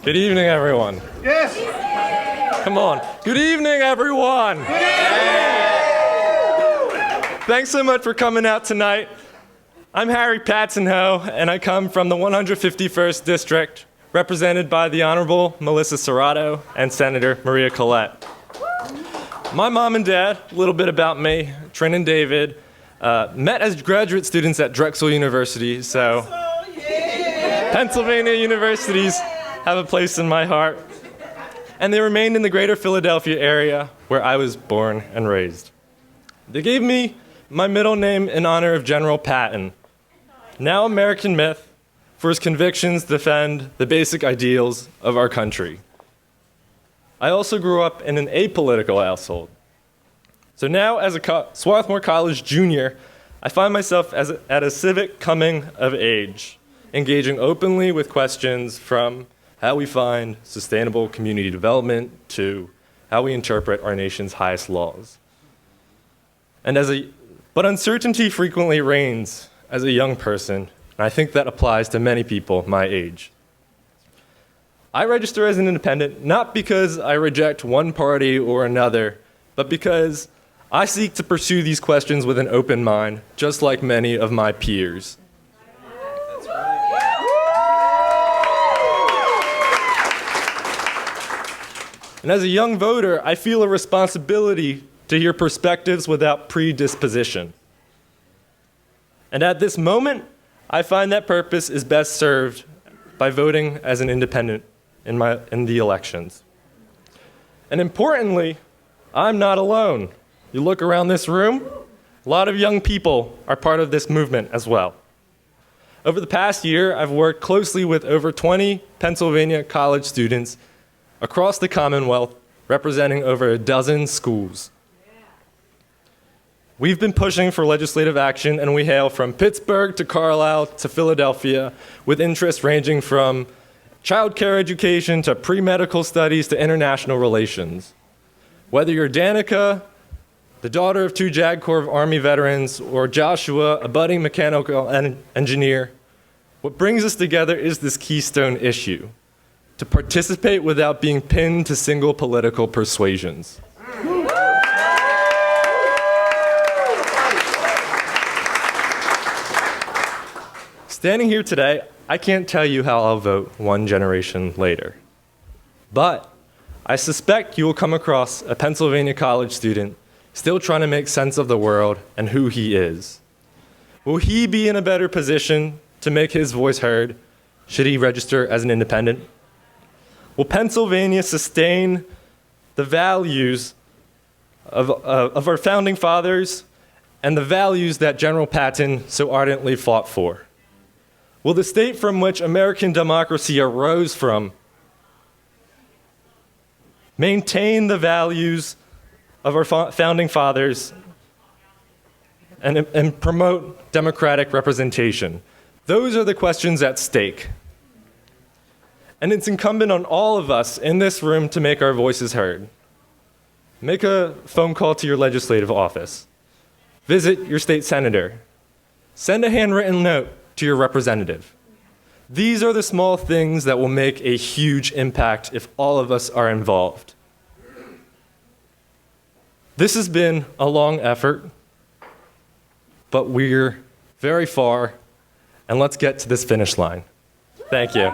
Good evening, everyone. Yes! Come on. Good evening, everyone. Good evening! Thanks so much for coming out tonight. I'm Harry Patsenho, and I come from the 151st District, represented by the Honorable Melissa Serrato and Senator Maria Collette. My mom and dad, a little bit about me, Trin and David, met as graduate students at Drexel University, so Pennsylvania universities have a place in my heart. And they remained in the greater Philadelphia area where I was born and raised. They gave me my middle name in honor of General Patton, now American myth, for his convictions to defend the basic ideals of our country. I also grew up in an apolitical household. So now, as a Swarthmore College junior, I find myself at a civic coming of age, engaging openly with questions from how we find sustainable community development to how we interpret our nation's highest laws. But uncertainty frequently reigns as a young person, and I think that applies to many people my age. I register as an independent not because I reject one party or another, but because I seek to pursue these questions with an open mind, just like many of my peers. And as a young voter, I feel a responsibility to hear perspectives without predisposition. And at this moment, I find that purpose is best served by voting as an independent in the elections. And importantly, I'm not alone. You look around this room, a lot of young people are part of this movement as well. Over the past year, I've worked closely with over 20 Pennsylvania college students across the Commonwealth, representing over a dozen schools. We've been pushing for legislative action, and we hail from Pittsburgh to Carlisle to Philadelphia, with interests ranging from child care education to pre-medical studies to international relations. Whether you're Danica, the daughter of two JAG Corps of Army veterans, or Joshua, a budding mechanical engineer, what brings us together is this keystone issue: to participate without being pinned to single political persuasions. Standing here today, I can't tell you how I'll vote one generation later. But I suspect you will come across a Pennsylvania college student still trying to make sense of the world and who he is. Will he be in a better position to make his voice heard should he register as an independent? Will Pennsylvania sustain the values of our founding fathers and the values that General Patton so ardently fought for? Will the state from which American democracy arose from maintain the values of our founding fathers and promote democratic representation? Those are the questions at stake. And it's incumbent on all of us in this room to make our voices heard. Make a phone call to your legislative office. Visit your state senator. Send a handwritten note to your representative. These are the small things that will make a huge impact if all of us are involved. This has been a long effort, but we're very far, and let's get to this finish line. Thank you.